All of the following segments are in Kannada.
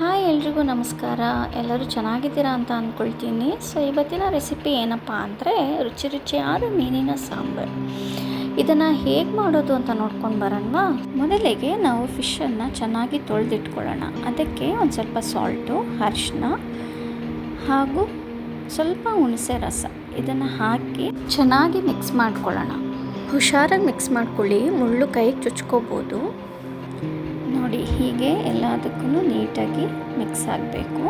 ಹಾಯ್ ಎಲ್ರಿಗೂ ನಮಸ್ಕಾರ. ಎಲ್ಲರೂ ಚೆನ್ನಾಗಿದ್ದೀರಾ ಅಂತ ಅಂದ್ಕೊಳ್ತೀನಿ. ಸೊ ಇವತ್ತಿನ ರೆಸಿಪಿ ಏನಪ್ಪ ಅಂದರೆ ರುಚಿಯಾದ ಮೀನಿನ ಸಾಂಬಾರು. ಇದನ್ನು ಹೇಗೆ ಮಾಡೋದು ಅಂತ ನೋಡ್ಕೊಂಡು ಬರೋಣವಾ. ಮೊದಲಿಗೆ ನಾವು ಫಿಶನ್ನು ಚೆನ್ನಾಗಿ ತೊಳೆದಿಟ್ಕೊಳ್ಳೋಣ. ಅದಕ್ಕೆ ಒಂದು ಸ್ವಲ್ಪ ಸಾಲ್ಟು, ಅರಿಶಿನ ಹಾಗೂ ಸ್ವಲ್ಪ ಹುಣಸೆ ರಸ ಇದನ್ನು ಹಾಕಿ ಚೆನ್ನಾಗಿ ಮಿಕ್ಸ್ ಮಾಡ್ಕೊಳ್ಳೋಣ. ಹುಷಾರಾಗಿ ಮಿಕ್ಸ್ ಮಾಡ್ಕೊಳ್ಳಿ, ಮುಳ್ಳು ಕೈಗೆ ಚುಚ್ಕೋಬೋದು. ನೋಡಿ, ಹೀಗೆ ಎಲ್ಲದಕ್ಕೂ ನೀಟಾಗಿ ಮಿಕ್ಸ್ ಆಗಬೇಕು.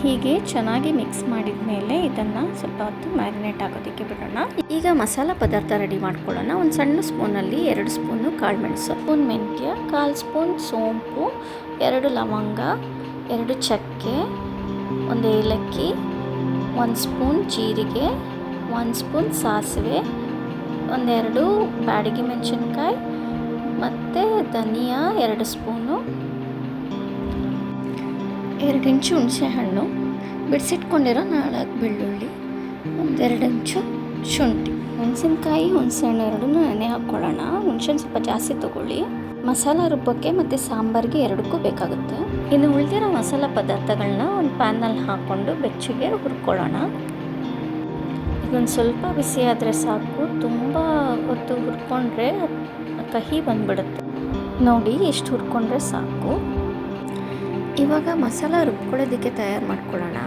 ಹೀಗೆ ಚೆನ್ನಾಗಿ ಮಿಕ್ಸ್ ಮಾಡಿದ ಮೇಲೆ ಇದನ್ನು ಸ್ವಲ್ಪ ಹೊತ್ತು ಮ್ಯಾರಿನೇಟ್ ಆಗೋದಕ್ಕೆ ಬಿಡೋಣ. ಈಗ ಮಸಾಲ ಪದಾರ್ಥ ರೆಡಿ ಮಾಡ್ಕೊಳ್ಳೋಣ. ಒಂದು ಸಣ್ಣ ಸ್ಪೂನಲ್ಲಿ 2 ಸ್ಪೂನು ಕಾಳುಮೆಣಸು, ಸ್ಪೂನ್ ಮೆಂತ್ಯ, 1/4 ಸ್ಪೂನ್ ಸೋಂಪು, 2 ಲವಂಗ, 2 ಚಕ್ಕೆ, 1 ಏಲಕ್ಕಿ, 1 ಸ್ಪೂನ್ ಜೀರಿಗೆ, 1 ಸ್ಪೂನ್ ಸಾಸಿವೆ, 1-2 ಬ್ಯಾಡಗಿ ಮೆಣಸಿನ್ಕಾಯಿ ಮತ್ತು ಧನಿಯಾ 2 ಸ್ಪೂನು, 2 ಇಂಚು ಹುಣಸೆ ಹಣ್ಣು, ಬಿಡಿಸಿಟ್ಕೊಂಡಿರೋ 4 ಬೆಳ್ಳುಳ್ಳಿ, 1-2 ಇಂಚು ಶುಂಠಿ, ಮೆಣಸಿನ್ಕಾಯಿ, ಹುಣಸೆಹಣ್ಣು ಎರಡನ್ನೂ ನೆನೆ ಹಾಕ್ಕೊಳ್ಳೋಣ. ಹುಣಸೆಹಣ್ಣು ಸ್ವಲ್ಪ ಜಾಸ್ತಿ ತೊಗೊಳ್ಳಿ. ಮಸಾಲ ರುಬ್ಬಕ್ಕೆ ಮತ್ತು ಸಾಂಬಾರಿಗೆ ಎರಡಕ್ಕೂ ಬೇಕಾಗುತ್ತೆ. ಇನ್ನು ಉಳಿದಿರೋ ಮಸಾಲ ಪದಾರ್ಥಗಳನ್ನ ಒಂದು ಪ್ಯಾನಲ್ಲಿ ಹಾಕ್ಕೊಂಡು ಬೆಚ್ಚಗೆ ಹುರ್ಕೊಳ್ಳೋಣ. ಇದೊಂದು ಸ್ವಲ್ಪ ಬಿಸಿ ಆದರೆ ಸಾಕು, ತುಂಬ ಹೊತ್ತು ಹುರ್ಕೊಂಡ್ರೆ ಕಹಿ ಬಂದ್ಬಿಡುತ್ತೆ. ನೋಡಿ, ಎಷ್ಟು ಹುರ್ಕೊಂಡ್ರೆ ಸಾಕು. ಇವಾಗ ಮಸಾಲ ರುಬ್ಕೊಳ್ಳೋದಕ್ಕೆ ತಯಾರು ಮಾಡ್ಕೊಳ್ಳೋಣ.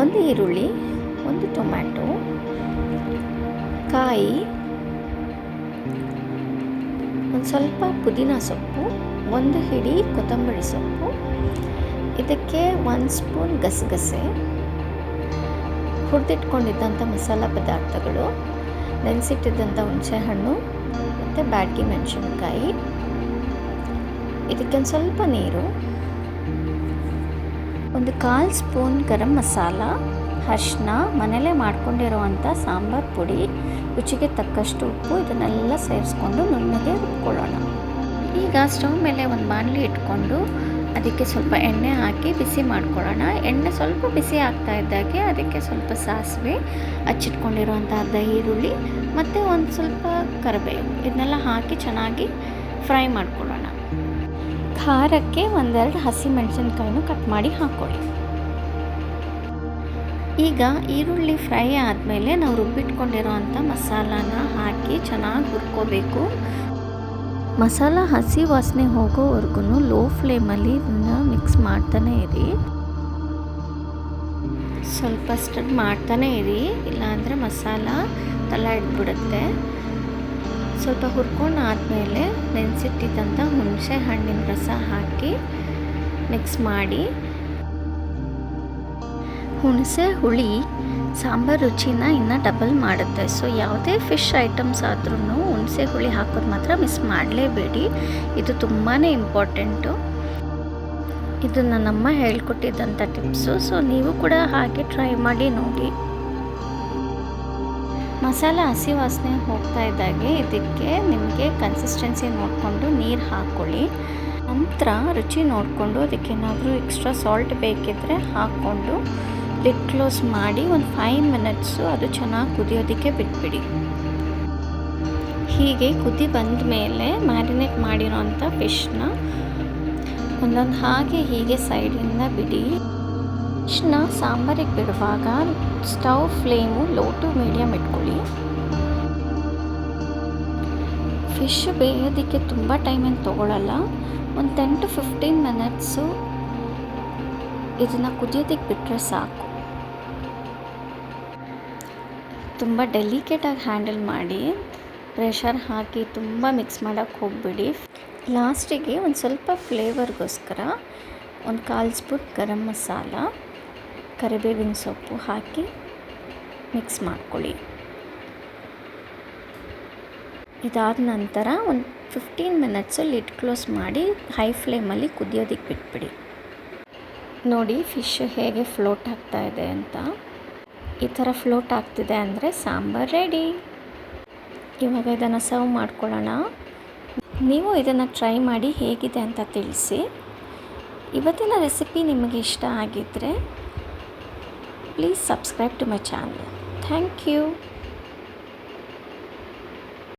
1 ಈರುಳ್ಳಿ, 1 ಟೊಮ್ಯಾಟೊ, ಕಾಯಿ, ಒಂದು ಸ್ವಲ್ಪ ಪುದೀನ ಸೊಪ್ಪು, 1 ಹಿಡಿ ಕೊತ್ತಂಬರಿ ಸೊಪ್ಪು, ಇದಕ್ಕೆ 1 ಸ್ಪೂನ್ ಗಸಗಸೆ, ಹುರಿದಿಟ್ಕೊಂಡಿದ್ದಂಥ ಮಸಾಲ ಪದಾರ್ಥಗಳು, ನೆನೆಸಿಟ್ಟಿದ್ದಂಥ ಹುಣಸೆಹಣ್ಣು ಮತ್ತು ಬ್ಯಾಡಗಿ ಮೆಣಸಿನ್ಕಾಯಿ, ಇದಕ್ಕೆ ಸ್ವಲ್ಪ ನೀರು, 1/4 ಸ್ಪೂನ್ ಗರಂ ಮಸಾಲ, ಅರಿಶಿನ, ಮನೇಲೇ ಮಾಡ್ಕೊಂಡಿರುವಂಥ ಸಾಂಬಾರು ಪುಡಿ, ರುಚಿಗೆ ತಕ್ಕಷ್ಟು ಉಪ್ಪು, ಇದನ್ನೆಲ್ಲ ಸೇರಿಸ್ಕೊಂಡು ನುಣ್ಣಗೆ ರುಬ್ಕೊಳ್ಳೋಣ. ಈಗ ಸ್ಟವ್ ಮೇಲೆ ಒಂದು ಬಾಣಲಿ ಇಟ್ಕೊಂಡು ಅದಕ್ಕೆ ಸ್ವಲ್ಪ ಎಣ್ಣೆ ಹಾಕಿ ಬಿಸಿ ಮಾಡ್ಕೊಳ್ಳೋಣ. ಎಣ್ಣೆ ಸ್ವಲ್ಪ ಬಿಸಿ ಆಗ್ತಾ ಇದ್ದಾಗೆ ಅದಕ್ಕೆ ಸ್ವಲ್ಪ ಸಾಸಿವೆ, ಹಚ್ಚಿಟ್ಕೊಂಡಿರುವಂಥ ಅರ್ಧ ಈರುಳ್ಳಿ ಮತ್ತು ಒಂದು ಸ್ವಲ್ಪ ಕರಿಬೇವು ಇದನ್ನೆಲ್ಲ ಹಾಕಿ ಚೆನ್ನಾಗಿ ಫ್ರೈ ಮಾಡ್ಕೊಳ್ಳೋಣ. ಖಾರಕ್ಕೆ 1-2 ಹಸಿ ಮೆಣಸಿನ್ಕಾಯಿನೂ ಕಟ್ ಮಾಡಿ ಹಾಕ್ಕೊಳ್ಳಿ. ಈಗ ಈರುಳ್ಳಿ ಫ್ರೈ ಆದಮೇಲೆ ನಾವು ರುಬ್ಬಿಟ್ಕೊಂಡಿರೋವಂಥ ಮಸಾಲಾನ ಹಾಕಿ ಚೆನ್ನಾಗಿ ಹುರ್ಕೋಬೇಕು. ಮಸಾಲ ಹಸಿ ವಾಸನೆ ಹೋಗೋವರೆಗೂ ಲೋ ಫ್ಲೇಮಲ್ಲಿ ಇದನ್ನು ಮಿಕ್ಸ್ ಮಾಡ್ತಾನೆ ಇರಿ. ಸ್ವಲ್ಪ ಸ್ಟಡ್ ಮಾಡ್ತಾನೆ ಇರಿ, ಇಲ್ಲಾಂದರೆ ಮಸಾಲ ತಳ ಇಟ್ಬಿಡುತ್ತೆ. ಸ್ವಲ್ಪ ಹುರ್ಕೊಂಡು ಆದಮೇಲೆ ನೆನೆಸಿಟ್ಟಿದ್ದಂಥ ಹುಣಸೆ ಹಣ್ಣಿನ ರಸ ಹಾಕಿ ಮಿಕ್ಸ್ ಮಾಡಿ. ಹುಣಸೆ ಹುಳಿ ಸಾಂಬಾರು ರುಚಿನ ಇನ್ನೂ ಡಬಲ್ ಮಾಡುತ್ತೆ. ಸೊ ಯಾವುದೇ ಫಿಶ್ ಐಟಮ್ಸ್ ಆದ್ರೂ ಹುಣಸೆ ಹುಳಿ ಹಾಕೋದು ಮಾತ್ರ ಮಿಸ್ ಮಾಡಲೇಬೇಡಿ. ಇದು ತುಂಬಾ ಇಂಪಾರ್ಟೆಂಟು. ಇದು ನನ್ನಮ್ಮ ಹೇಳ್ಕೊಟ್ಟಿದ್ದಂಥ ಟಿಪ್ಸು. ಸೊ ನೀವು ಕೂಡ ಹಾಗೆ ಟ್ರೈ ಮಾಡಿ ನೋಡಿ. ಮಸಾಲ ಹಸಿ ವಾಸನೆ ಹೋಗ್ತಾ ಇದ್ದಾಗೆ ಇದಕ್ಕೆ ನಿಮಗೆ ಕನ್ಸಿಸ್ಟೆನ್ಸಿ ನೋಡಿಕೊಂಡು ನೀರು ಹಾಕ್ಕೊಳ್ಳಿ. ನಂತರ ರುಚಿ ನೋಡಿಕೊಂಡು ಅದಕ್ಕೇನಾದರೂ ಎಕ್ಸ್ಟ್ರಾ ಸಾಲ್ಟ್ ಬೇಕಿದ್ದರೆ ಹಾಕ್ಕೊಂಡು ಲಿಡ್ ಕ್ಲೋಸ್ ಮಾಡಿ ಒಂದು 5 ಮಿನಿಟ್ಸು ಅದು ಚೆನ್ನಾಗಿ ಕುದಿಯೋದಕ್ಕೆ ಬಿಟ್ಬಿಡಿ. ಹೀಗೆ ಕುದಿ ಬಂದ ಮೇಲೆ ಮ್ಯಾರಿನೇಟ್ ಮಾಡಿರೋಂಥ ಫಿಶ್ನ ಒಂದೊಂದು ಹಾಗೆ ಹೀಗೆ ಸೈಡಿಂದ ಬಿಡಿ. ಫಿಶ್ನ ಸಾಂಬಾರಿಗೆ ಬಿಡುವಾಗ stove flame low to medium ಇಟ್ಕೊಳ್ಳಿ. ಫಿಶ್ ಬೇಯೋದಕ್ಕೆ ತುಂಬ ಟೈಮೇನು ತೊಗೊಳ್ಳಲ್ಲ. ಒಂದು 10 to 15 ಮಿನಿಟ್ಸು ಇದನ್ನು ಕುದಿಯೋದಕ್ಕೆ ಬಿಟ್ಟರೆ ಸಾಕು. ತುಂಬ ಡೆಲಿಕೇಟಾಗಿ ಹ್ಯಾಂಡಲ್ ಮಾಡಿ, ಪ್ರೆಷರ್ ಹಾಕಿ ತುಂಬ ಮಿಕ್ಸ್ ಮಾಡೋಕ್ಕೆ ಹೋಗ್ಬಿಡಿ. ಲಾಸ್ಟಿಗೆ ಒಂದು ಸ್ವಲ್ಪ ಫ್ಲೇವರ್ಗೋಸ್ಕರ 1/4 ಸ್ಪೂನ್ ಗರಂ ಮಸಾಲ, ಕರಿಬೇವಿನ ಸೊಪ್ಪು ಹಾಕಿ ಮಿಕ್ಸ್ ಮಾಡ್ಕೊಳ್ಳಿ. ಇದಾದ ನಂತರ ಒಂದು 15 ಮಿನಿಟ್ಸು ಲಿಡ್ ಕ್ಲೋಸ್ ಮಾಡಿ ಹೈ ಫ್ಲೇಮಲ್ಲಿ ಕುದಿಯೋದಕ್ಕೆ ಬಿಟ್ಬಿಡಿ. ನೋಡಿ ಫಿಶ್ ಹೇಗೆ ಫ್ಲೋಟ್ ಆಗ್ತಾ ಇದೆ ಅಂತ. ಈ ಥರ ಫ್ಲೋಟ್ ಆಗ್ತಿದೆ ಅಂದರೆ ಸಾಂಬಾರು ರೆಡಿ. ಇವಾಗ ಇದನ್ನು ಸರ್ವ್ ಮಾಡ್ಕೊಳ್ಳೋಣ. ನೀವು ಇದನ್ನು ಟ್ರೈ ಮಾಡಿ ಹೇಗಿದೆ ಅಂತ ತಿಳಿಸಿ. ಇವತ್ತಿನ ರೆಸಿಪಿ ನಿಮಗೆ ಇಷ್ಟ ಆಗಿದ್ದರೆ please subscribe to my channel. Thank you.